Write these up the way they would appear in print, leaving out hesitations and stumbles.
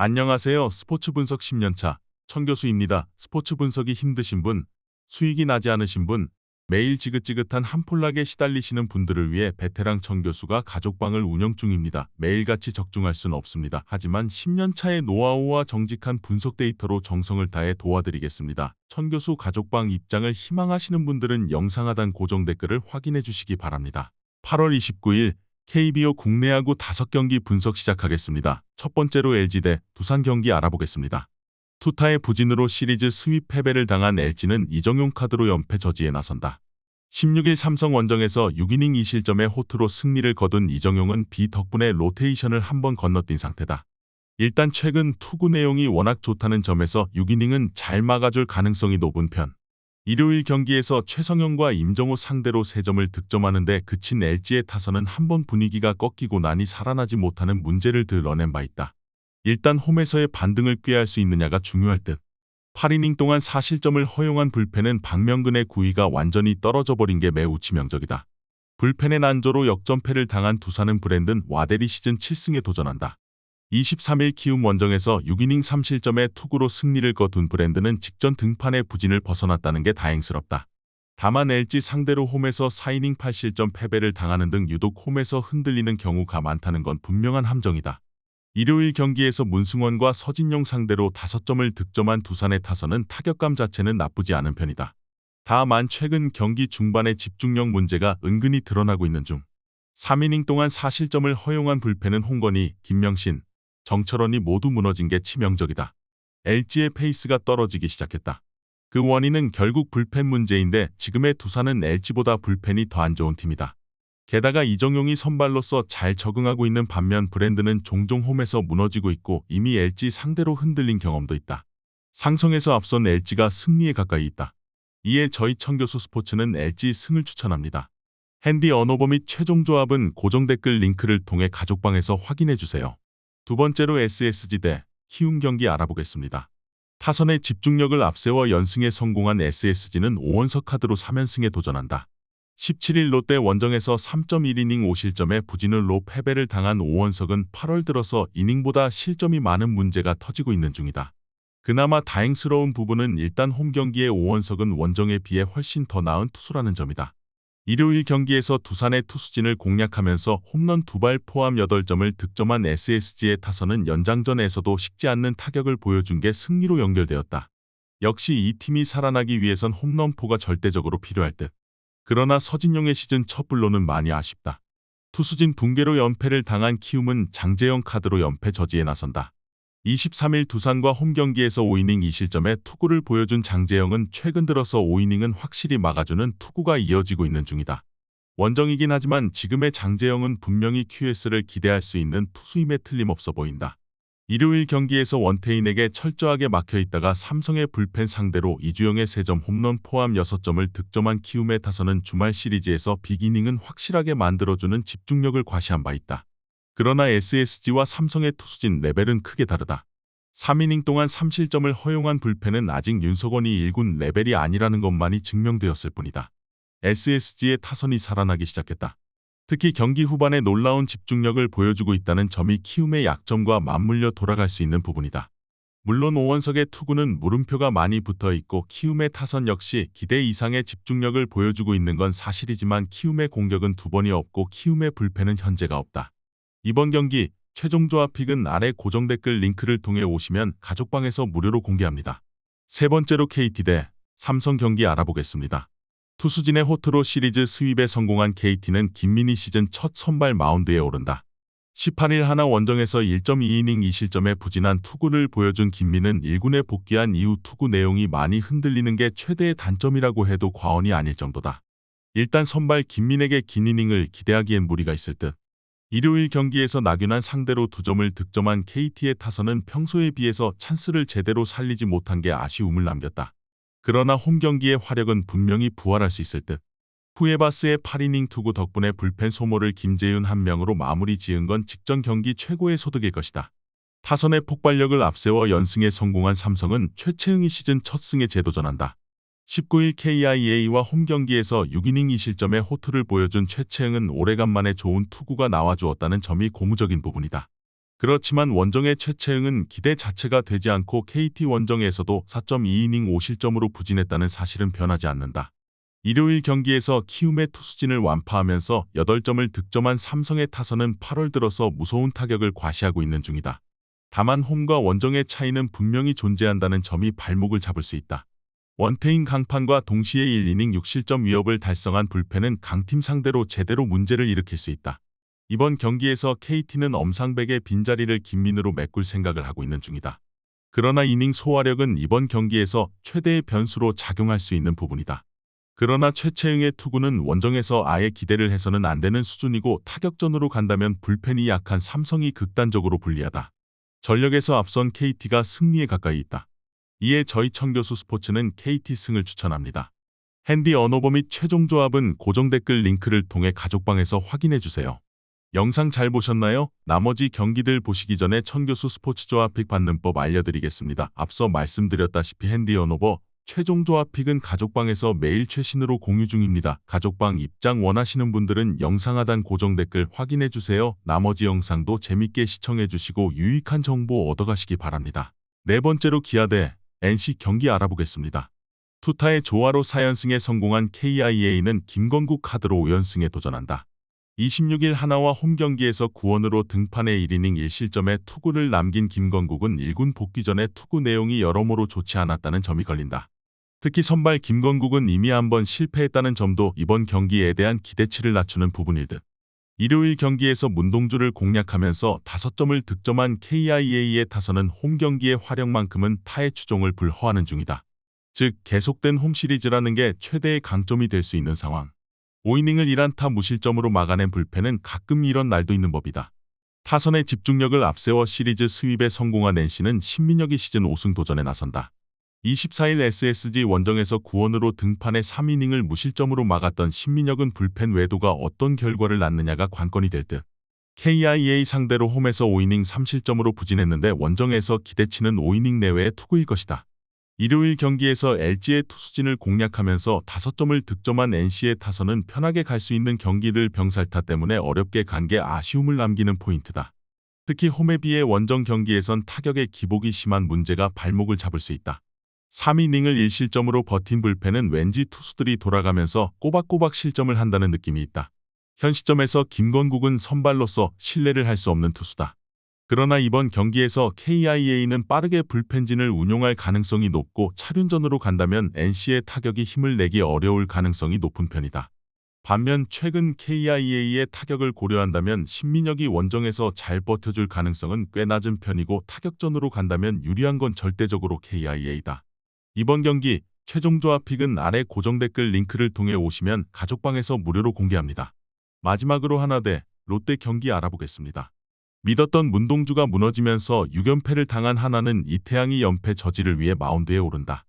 안녕하세요. 스포츠 분석 10년차 천교수입니다. 스포츠 분석이 힘드신 분, 수익이 나지 않으신 분, 매일 지긋지긋한 한폴락에 시달리시는 분들을 위해 베테랑 천교수가 가족방을 운영 중입니다. 매일같이 적중할 수는 없습니다. 하지만 10년차의 노하우와 정직한 분석 데이터로 정성을 다해 도와드리겠습니다. 천교수 가족방 입장을 희망하시는 분들은 영상 하단 고정 댓글을 확인해 주시기 바랍니다. 8월 29일 KBO 국내 야구 5경기 분석 시작하겠습니다. 첫 번째로 LG 대 두산 경기 알아보겠습니다. 투타의 부진으로 시리즈 스윕 패배를 당한 LG는 이정용 카드로 연패 저지에 나선다. 16일 삼성 원정에서 6이닝 2실점의 호투로 승리를 거둔 이정용은 비 덕분에 로테이션을 한번 건너뛴 상태다. 일단 최근 투구 내용이 워낙 좋다는 점에서 6이닝은 잘 막아줄 가능성이 높은 편. 일요일 경기에서 최성현과 임정호 상대로 3점을 득점하는데 그친 LG의 타선은 한번 분위기가 꺾이고 나니 살아나지 못하는 문제를 드러낸 바 있다. 일단 홈에서의 반등을 꾀할 수 있느냐가 중요할 듯. 8이닝 동안 4실점을 허용한 불펜은 박명근의 구위가 완전히 떨어져 버린 게 매우 치명적이다. 불펜의 난조로 역전패를 당한 두산은 브랜든 와델이 시즌 7승에 도전한다. 23일 키움 원정에서 6이닝 3실점의 투구로 승리를 거둔 브랜든은 직전 등판의 부진을 벗어났다는 게 다행스럽다. 다만 LG 상대로 홈에서 4이닝 8실점 패배를 당하는 등 유독 홈에서 흔들리는 경우가 많다는 건 분명한 함정이다. 일요일 경기에서 문승원과 서진용 상대로 5점을 득점한 두산의 타선은 타격감 자체는 나쁘지 않은 편이다. 다만 최근 경기 중반의 집중력 문제가 은근히 드러나고 있는 중. 3이닝 동안 4실점을 허용한 불펜은 홍건희, 김명신, 정철원이 모두 무너진 게 치명적이다. LG의 페이스가 떨어지기 시작했다. 그 원인은 결국 불펜 문제인데 지금의 두산은 LG보다 불펜이 더 안 좋은 팀이다. 게다가 이정용이 선발로서 잘 적응하고 있는 반면 브랜든은 종종 홈에서 무너지고 있고 이미 LG 상대로 흔들린 경험도 있다. 상성에서 앞선 LG가 승리에 가까이 있다. 이에 저희 천교수 스포츠는 LG 승을 추천합니다. 핸디 언어버 및 최종 조합은 고정 댓글 링크를 통해 가족방에서 확인해 주세요. 두 번째로 SSG 대 키움 경기 알아보겠습니다. 타선의 집중력을 앞세워 연승에 성공한 SSG는 오원석 카드로 3연승에 도전한다. 17일 롯데 원정에서 3.1이닝 5실점의 부진으로 패배를 당한 오원석은 8월 들어서 이닝보다 실점이 많은 문제가 터지고 있는 중이다. 그나마 다행스러운 부분은 일단 홈 경기의 오원석은 원정에 비해 훨씬 더 나은 투수라는 점이다. 일요일 경기에서 두산의 투수진을 공략하면서 홈런 2발 포함 8점을 득점한 SSG의 타선은 연장전에서도 식지 않는 타격을 보여준 게 승리로 연결되었다. 역시 이 팀이 살아나기 위해선 홈런포가 절대적으로 필요할 듯. 그러나 서진용의 시즌 첫 불로는 많이 아쉽다. 투수진 붕괴로 연패를 당한 키움은 장재영 카드로 연패 저지에 나선다. 23일 두산과 홈 경기에서 5이닝 2실점의 투구를 보여준 장재영은 최근 들어서 5이닝은 확실히 막아주는 투구가 이어지고 있는 중이다. 원정이긴 하지만 지금의 장재영은 분명히 QS를 기대할 수 있는 투수임에 틀림없어 보인다. 일요일 경기에서 원태인에게 철저하게 막혀있다가 삼성의 불펜 상대로 이주영의 3점 홈런 포함 6점을 득점한 키움의 타선은 주말 시리즈에서 빅이닝은 확실하게 만들어주는 집중력을 과시한 바 있다. 그러나 SSG와 삼성의 투수진 레벨은 크게 다르다. 3이닝 동안 3실점을 허용한 불펜은 아직 윤석원이 1군 레벨이 아니라는 것만이 증명되었을 뿐이다. SSG의 타선이 살아나기 시작했다. 특히 경기 후반에 놀라운 집중력을 보여주고 있다는 점이 키움의 약점과 맞물려 돌아갈 수 있는 부분이다. 물론 오원석의 투구는 물음표가 많이 붙어있고 키움의 타선 역시 기대 이상의 집중력을 보여주고 있는 건 사실이지만 키움의 공격은 2번이 없고 키움의 불펜은 현재가 없다. 이번 경기 최종 조합 픽은 아래 고정 댓글 링크를 통해 오시면 가족방에서 무료로 공개합니다. 세 번째로 KT 대 삼성 경기 알아보겠습니다. 투수진의 호투로 시리즈 스윕에 성공한 KT는 김민희 시즌 첫 선발 마운드에 오른다. 18일 하나 원정에서 1.2이닝 2실점의 부진한 투구를 보여준 김민은 1군에 복귀한 이후 투구 내용이 많이 흔들리는 게 최대의 단점이라고 해도 과언이 아닐 정도다. 일단 선발 김민에게 긴 이닝을 기대하기엔 무리가 있을 듯. 일요일 경기에서 나균환 상대로 2점을 득점한 KT의 타선은 평소에 비해서 찬스를 제대로 살리지 못한 게 아쉬움을 남겼다. 그러나 홈 경기의 화력은 분명히 부활할 수 있을 듯. 후에바스의 8이닝 투구 덕분에 불펜 소모를 김재윤 한 명으로 마무리 지은 건 직전 경기 최고의 소득일 것이다. 타선의 폭발력을 앞세워 연승에 성공한 삼성은 최채흥이 시즌 첫 승에 재도전한다. 19일 KIA와 홈 경기에서 6이닝 2실점의 호투를 보여준 최채흥은 오래간만에 좋은 투구가 나와주었다는 점이 고무적인 부분이다. 그렇지만 원정의 최채응은 기대 자체가 되지 않고 KT 원정에서도 4.2이닝 5실점으로 부진했다는 사실은 변하지 않는다. 일요일 경기에서 키움의 투수진을 완파하면서 8점을 득점한 삼성의 타선은 8월 들어서 무서운 타격을 과시하고 있는 중이다. 다만 홈과 원정의 차이는 분명히 존재한다는 점이 발목을 잡을 수 있다. 원태인 강판과 동시에 1이닝 6실점 위협을 달성한 불펜은 강팀 상대로 제대로 문제를 일으킬 수 있다. 이번 경기에서 KT는 엄상백의 빈자리를 김민우로 메꿀 생각을 하고 있는 중이다. 그러나 이닝 소화력은 이번 경기에서 최대의 변수로 작용할 수 있는 부분이다. 그러나 최채응의 투구는 원정에서 아예 기대를 해서는 안 되는 수준이고 타격전으로 간다면 불펜이 약한 삼성이 극단적으로 불리하다. 전력에서 앞선 KT가 승리에 가까이 있다. 이에 저희 청교수 스포츠는 KT 승을 추천합니다. 핸디 언어버 및 최종 조합은 고정 댓글 링크를 통해 가족방에서 확인해주세요. 영상 잘 보셨나요? 나머지 경기들 보시기 전에 청교수 스포츠 조합 픽 받는 법 알려드리겠습니다. 앞서 말씀드렸다시피 핸디 언어버 최종 조합 픽은 가족방에서 매일 최신으로 공유 중입니다. 가족방 입장 원하시는 분들은 영상 하단 고정 댓글 확인해주세요. 나머지 영상도 재밌게 시청해주시고 유익한 정보 얻어가시기 바랍니다. 네 번째로 기아 대 NC 경기 알아보겠습니다. 투타의 조화로 4연승에 성공한 KIA는 김건국 카드로 5연승에 도전한다. 26일 하나와 홈경기에서 구원으로 등판해 1이닝 1실점의 투구를 남긴 김건국은 1군 복귀 전에 투구 내용이 여러모로 좋지 않았다는 점이 걸린다. 특히 선발 김건국은 이미 한번 실패했다는 점도 이번 경기에 대한 기대치를 낮추는 부분일 듯. 일요일 경기에서 문동주를 공략하면서 5점을 득점한 KIA의 타선은 홈경기의 활약만큼은 타의 추종을 불허하는 중이다. 즉 계속된 홈시리즈라는 게 최대의 강점이 될 수 있는 상황. 5이닝을 1안타 무실점으로 막아낸 불펜은 가끔 이런 날도 있는 법이다. 타선의 집중력을 앞세워 시리즈 스윕에 성공한 NC는 신민혁이 시즌 5승 도전에 나선다. 24일 SSG 원정에서 구원으로 등판해 3이닝을 무실점으로 막았던 신민혁은 불펜 외도가 어떤 결과를 낳느냐가 관건이 될 듯. KIA 상대로 홈에서 5이닝 3실점으로 부진했는데 원정에서 기대치는 5이닝 내외의 투구일 것이다. 일요일 경기에서 LG의 투수진을 공략하면서 5점을 득점한 NC의 타선은 편하게 갈 수 있는 경기를 병살타 때문에 어렵게 간 게 아쉬움을 남기는 포인트다. 특히 홈에 비해 원정 경기에선 타격의 기복이 심한 문제가 발목을 잡을 수 있다. 3이닝을 1실점으로 버틴 불펜은 왠지 투수들이 돌아가면서 꼬박꼬박 실점을 한다는 느낌이 있다. 현 시점에서 김건국은 선발로서 신뢰를 할 수 없는 투수다. 그러나 이번 경기에서 KIA는 빠르게 불펜진을 운용할 가능성이 높고 차륜전으로 간다면 NC의 타격이 힘을 내기 어려울 가능성이 높은 편이다. 반면 최근 KIA의 타격을 고려한다면 신민혁이 원정에서 잘 버텨줄 가능성은 꽤 낮은 편이고 타격전으로 간다면 유리한 건 절대적으로 KIA다. 이번 경기 최종 조합 픽은 아래 고정 댓글 링크를 통해 오시면 가족방에서 무료로 공개합니다. 마지막으로 하나 대 롯데 경기 알아보겠습니다. 믿었던 문동주가 무너지면서 6연패를 당한 하나는 이태양이 연패 저지를 위해 마운드에 오른다.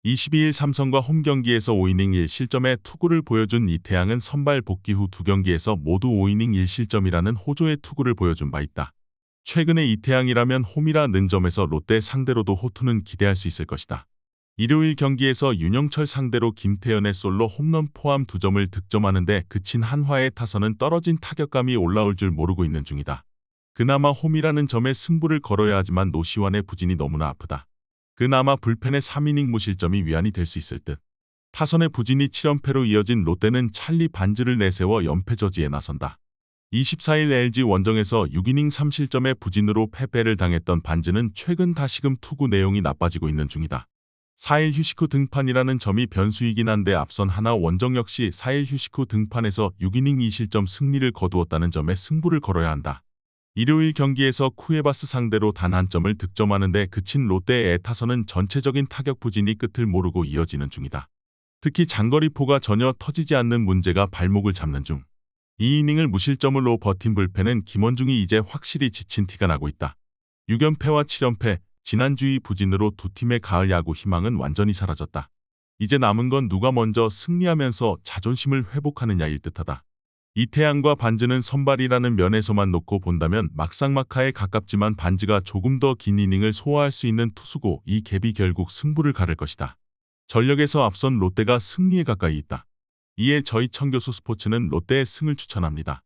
22일 삼성과 홈경기에서 5이닝 1실점의 투구를 보여준 이태양은 선발 복귀 후 2경기에서 모두 5이닝 1실점이라는 호조의 투구를 보여준 바 있다. 최근에 이태양이라면 홈이라는 점에서 롯데 상대로도 호투는 기대할 수 있을 것이다. 일요일 경기에서 윤영철 상대로 김태현의 솔로 홈런 포함 2점을 득점하는데 그친 한화의 타선은 떨어진 타격감이 올라올 줄 모르고 있는 중이다. 그나마 홈이라는 점에 승부를 걸어야 하지만 노시환의 부진이 너무나 아프다. 그나마 불펜의 3이닝 무실점이 위안이 될 수 있을 듯. 타선의 부진이 7연패로 이어진 롯데는 찰리 반즈를 내세워 연패 저지에 나선다. 24일 LG 원정에서 6이닝 3실점의 부진으로 패배를 당했던 반즈는 최근 다시금 투구 내용이 나빠지고 있는 중이다. 4일 휴식 후 등판이라는 점이 변수이긴 한데 앞선 하나 원정 역시 4일 휴식 후 등판에서 6이닝 2실점 승리를 거두었다는 점에 승부를 걸어야 한다. 일요일 경기에서 쿠에바스 상대로 단 한 점을 득점하는데 그친 롯데의 타선은 전체적인 타격 부진이 끝을 모르고 이어지는 중이다. 특히 장거리포가 전혀 터지지 않는 문제가 발목을 잡는 중. 2이닝을 무실점으로 버틴 불펜은 김원중이 이제 확실히 지친 티가 나고 있다. 6연패와 7연패, 지난주의 부진으로 두 팀의 가을 야구 희망은 완전히 사라졌다. 이제 남은 건 누가 먼저 승리하면서 자존심을 회복하느냐일 듯하다. 이태양과 반즈는 선발이라는 면에서만 놓고 본다면 막상막하에 가깝지만 반즈가 조금 더 긴 이닝을 소화할 수 있는 투수고 이 갭이 결국 승부를 가를 것이다. 전력에서 앞선 롯데가 승리에 가까이 있다. 이에 저희 청교수 스포츠는 롯데의 승을 추천합니다.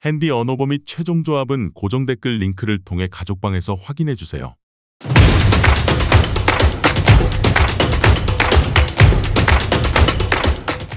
핸디 언어버 및 최종 조합은 고정 댓글 링크를 통해 가족방에서 확인해 주세요.